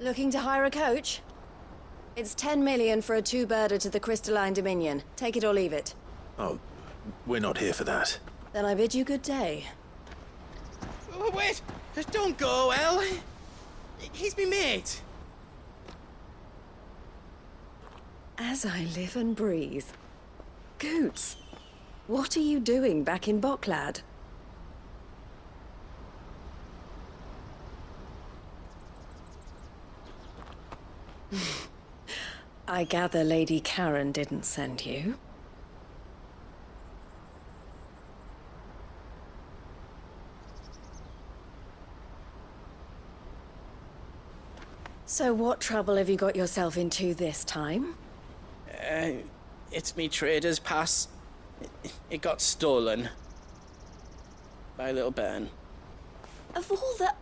Looking to hire a coach? It's 10 million for a two-birder to the Crystalline Dominion. Take it or leave it. Oh, we're not here for that. Then I bid you good day. Oh, wait! Don't go, El! He's me mate. As I live and breathe. Goots, what are you doing back in Boklad? I gather Lady Karen didn't send you. So what trouble have you got yourself into this time? It's me trader's pass. It got stolen. By little Ben. Of all the...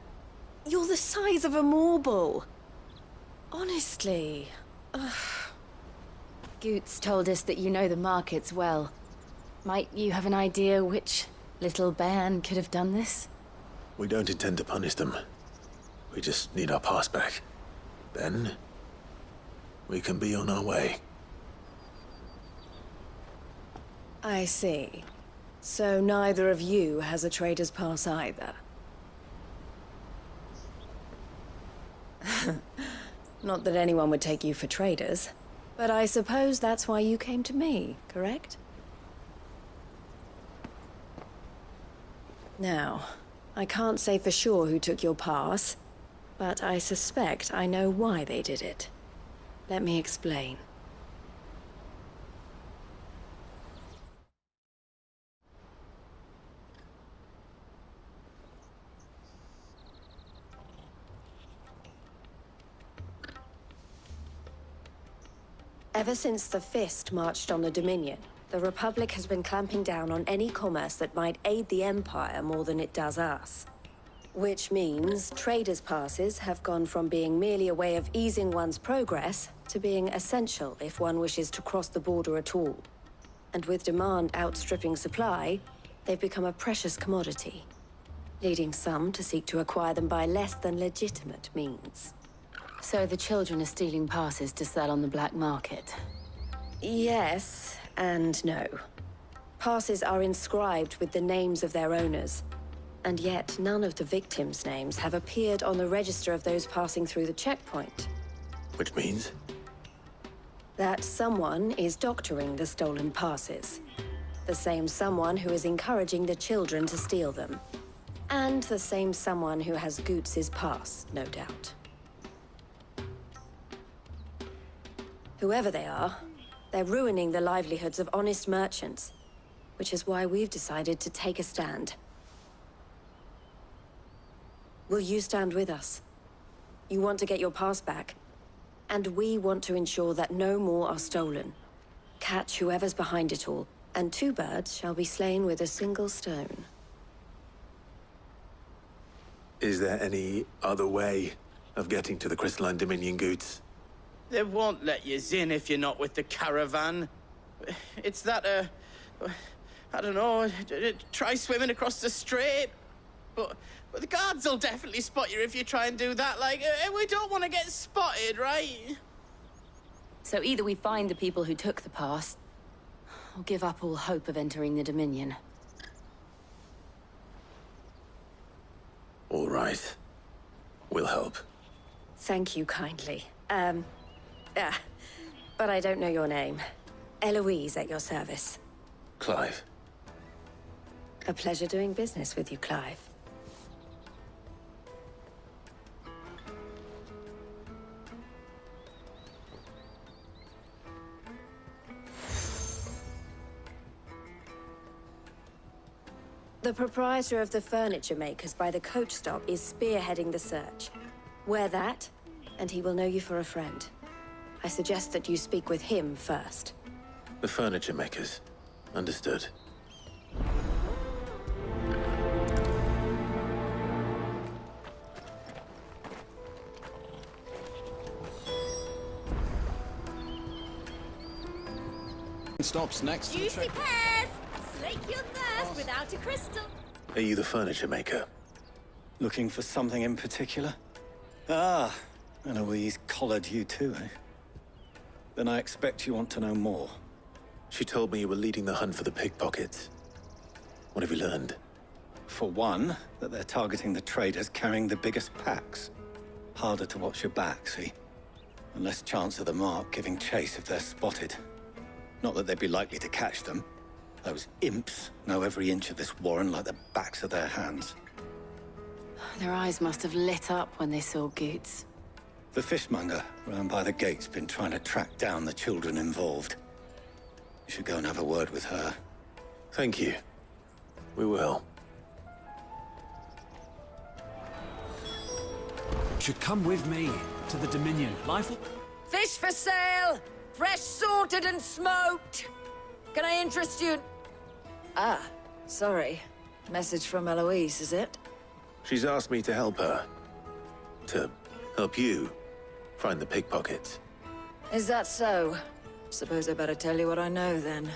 You're the size of a marble. Honestly. Ugh. Goots told us that you know the markets well. Might you have an idea which little bairn could have done this? We don't intend to punish them. We just need our pass back. Then, we can be on our way. I see. So neither of you has a trader's pass either. Not that anyone would take you for traders, but I suppose that's why you came to me, correct? Now, I can't say for sure who took your pass, but I suspect I know why they did it. Let me explain. Ever since the Fist marched on the Dominion, the Republic has been clamping down on any commerce that might aid the Empire more than it does us. Which means traders' passes have gone from being merely a way of easing one's progress to being essential if one wishes to cross the border at all. And with demand outstripping supply, they've become a precious commodity, leading some to seek to acquire them by less than legitimate means. So the children are stealing passes to sell on the black market? Yes and no. Passes are inscribed with the names of their owners, and yet none of the victims' names have appeared on the register of those passing through the checkpoint. Which means? That someone is doctoring the stolen passes. The same someone who is encouraging the children to steal them. And the same someone who has Goots' pass, no doubt. Whoever they are, they're ruining the livelihoods of honest merchants, which is why we've decided to take a stand. Will you stand with us? You want to get your pass back, and we want to ensure that no more are stolen. Catch whoever's behind it all, and two birds shall be slain with a single stone. Is there any other way of getting to the Crystalline Dominion, Goots? They won't let you in if you're not with the caravan. It's that, I don't know, try swimming across the strait. But the guards will definitely spot you if you try and do that. Like, we don't want to get spotted, right? So either we find the people who took the pass, or give up all hope of entering the Dominion. All right. We'll help. Thank you kindly. But I don't know your name. Eloise at your service. Clive. A pleasure doing business with you, Clive. The proprietor of the furniture makers by the coach stop is spearheading the search. Wear that, and he will know you for a friend. I suggest that you speak with him first. The furniture makers. Understood. Stops next to the Juicy check. pears! Slake your thirst without a crystal. Are you the furniture maker? Looking for something in particular? Ah, Eloise collared you too, eh? Then I expect you want to know more. She told me you were leading the hunt for the pickpockets. What have you learned? For one, that they're targeting the traders carrying the biggest packs. Harder to watch your back, see? And less chance of the mark giving chase if they're spotted. Not that they'd be likely to catch them. Those imps know every inch of this warren like the backs of their hands. Their eyes must have lit up when they saw Goots. The fishmonger round by the gate's been trying to track down the children involved. You should go and have a word with her. Thank you. We will. Should come with me to the Dominion. Life will... Fish for sale! Fresh sorted and smoked! Can I interest you? Ah, sorry. Message from Eloise, is it? She's asked me to help her. To help you find the pickpockets. Is that so? Suppose I better tell you what I know, then.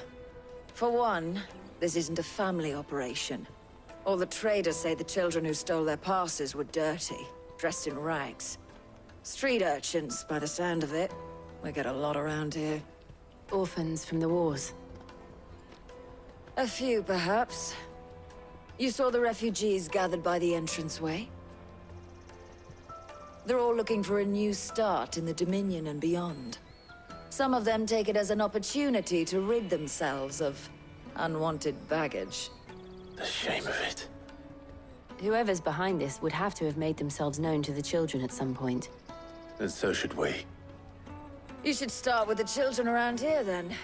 For one, this isn't a family operation. All the traders say the children who stole their passes were dirty, dressed in rags. Street urchins, by the sound of it. We get a lot around here. Orphans from the wars. A few, perhaps. You saw the refugees gathered by the entranceway? They're all looking for a new start in the Dominion and beyond. Some of them take it as an opportunity to rid themselves of unwanted baggage. The shame of it. Whoever's behind this would have to have made themselves known to the children at some point. And so should we. You should start with the children around here, then.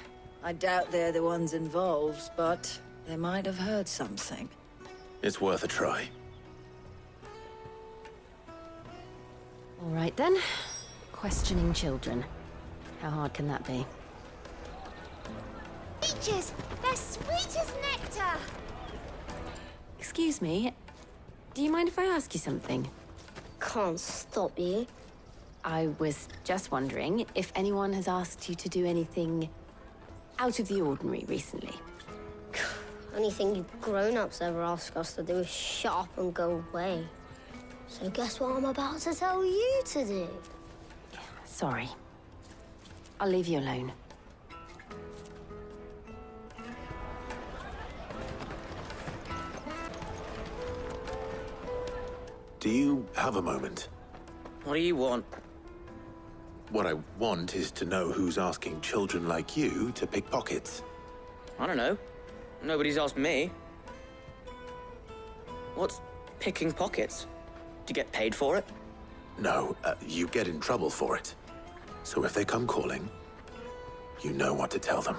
I doubt they're the ones involved, but they might have heard something. It's worth a try. All right, then. Questioning children. How hard can that be? Peaches! They're sweet as nectar! Excuse me. Do you mind if I ask you something? Can't stop you. I was just wondering if anyone has asked you to do anything out of the ordinary recently. Anything you grown-ups ever ask us to do is shut up and go away. So guess what I'm about to tell you to do? Sorry. I'll leave you alone. Do you have a moment? What do you want? What I want is to know who's asking children like you to pick pockets. I don't know. Nobody's asked me. What's picking pockets? Do you get paid for it? No, you get in trouble for it. So if they come calling, you know what to tell them.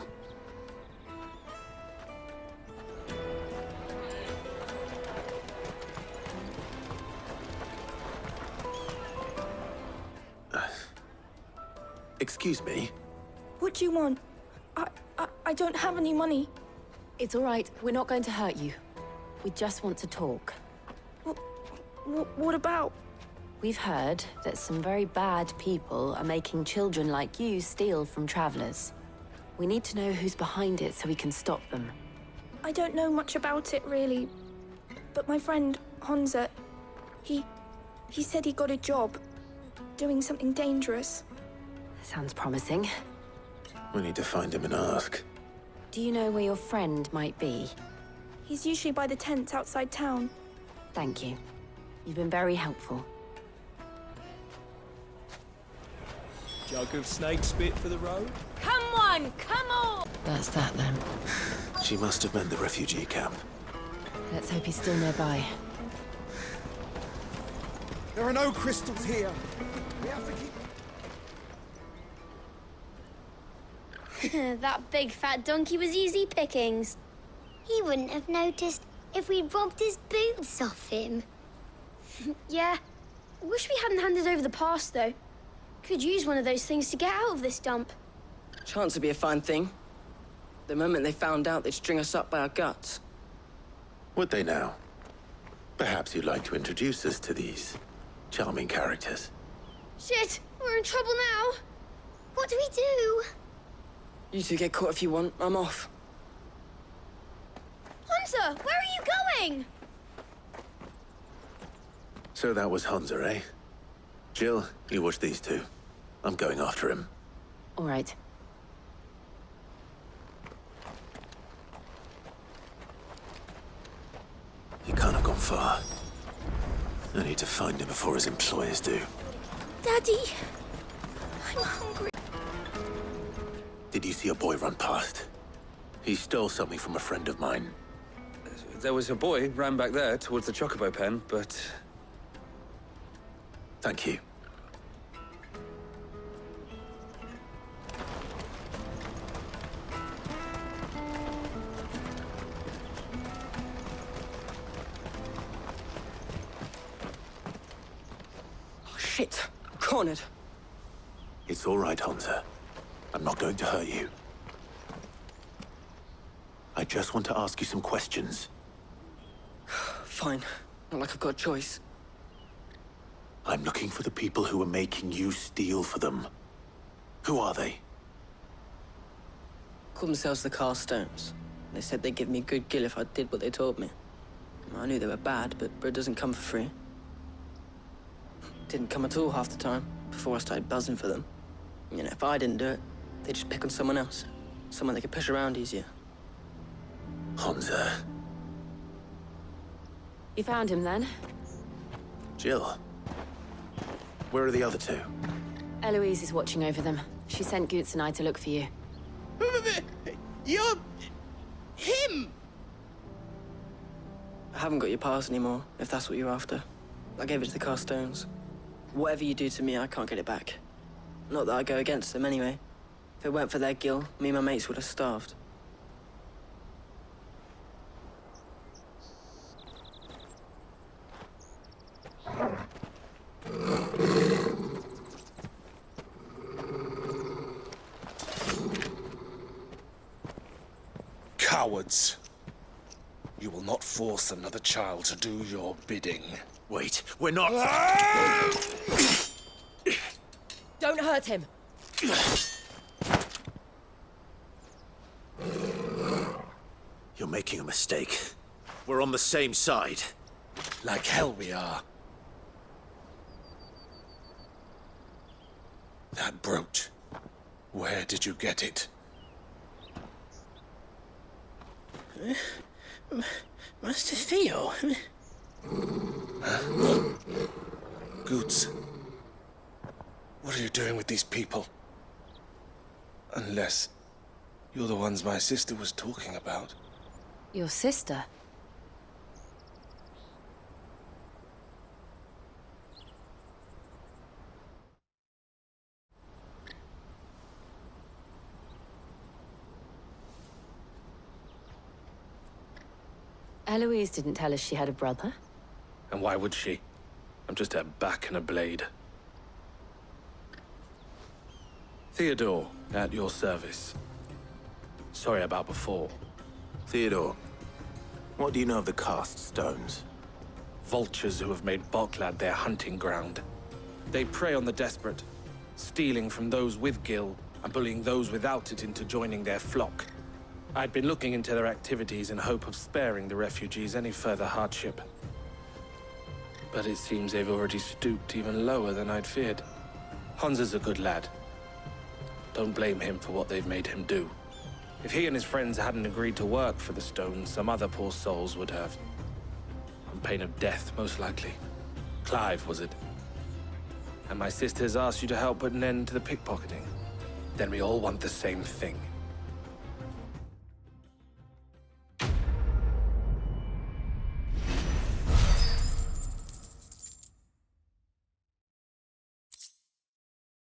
Excuse me? What do you want? I don't have any money. It's all right. We're not going to hurt you. We just want to talk. What about? We've heard that some very bad people are making children like you steal from travelers. We need to know who's behind it so we can stop them. I don't know much about it, really. But my friend, Honza, he said he got a job doing something dangerous. Sounds promising. We need to find him and ask. Do you know where your friend might be? He's usually by the tents outside town. Thank you. You've been very helpful. Jug of snake spit for the road? Come on, come on! That's that then. She must have meant the refugee camp. Let's hope he's still nearby. There are no crystals here. We have to keep... That big fat donkey was easy pickings. He wouldn't have noticed if we'd robbed his boots off him. Yeah. Wish we hadn't handed over the pass, though. Could use one of those things to get out of this dump. Chance would be a fine thing. The moment they found out, they'd string us up by our guts. Would they now? Perhaps you'd like to introduce us to these charming characters. Shit, we're in trouble now. What do we do? You two get caught if you want. I'm off. Hunter, where are you going? So that was Hunza, eh? Jill, you watch these two. I'm going after him. All right. He can't have gone far. I need to find him before his employers do. Daddy, I'm hungry. Did you see a boy run past? He stole something from a friend of mine. There was a boy ran back there towards the Chocobo pen, but... Thank you. Oh, shit. Cornered. It's all right, Hansa. I'm not going to hurt you. I just want to ask you some questions. Fine. Not like I've got a choice. I'm looking for the people who are making you steal for them. Who are they? Called themselves the Carstones. They said they'd give me good gill if I did what they told me. I knew they were bad, but bread doesn't come for free. Didn't come at all half the time, before I started buzzing for them. You know, if I didn't do it, they'd just pick on someone else. Someone they could push around easier. Hansa. You found him then? Jill. Where are the other two? Eloise is watching over them. She sent Goots and I to look for you. You're... him! I haven't got your pass anymore, if that's what you're after. I gave it to the Carstones. Whatever you do to me, I can't get it back. Not that I go against them anyway. If it weren't for their gill, me and my mates would have starved. Cowards. You will not force another child to do your bidding. Wait, we're not... Don't hurt him! You're making a mistake. We're on the same side. Like hell we are. That brooch. Where did you get it? Master Theo? Goots. What are you doing with these people? Unless you're the ones my sister was talking about. Your sister? Eloise didn't tell us she had a brother. And why would she? I'm just her back and a blade. Theodore, at your service. Sorry about before. Theodore, what do you know of the Cast Stones? Vultures who have made Boklad their hunting ground. They prey on the desperate, stealing from those with gill and bullying those without it into joining their flock. I'd been looking into their activities in hope of sparing the refugees any further hardship. But it seems they've already stooped even lower than I'd feared. Hansa's a good lad. Don't blame him for what they've made him do. If he and his friends hadn't agreed to work for the Stones, some other poor souls would have. On pain of death, most likely. Clive, was it? And my sisters asked you to help put an end to the pickpocketing. Then we all want the same thing.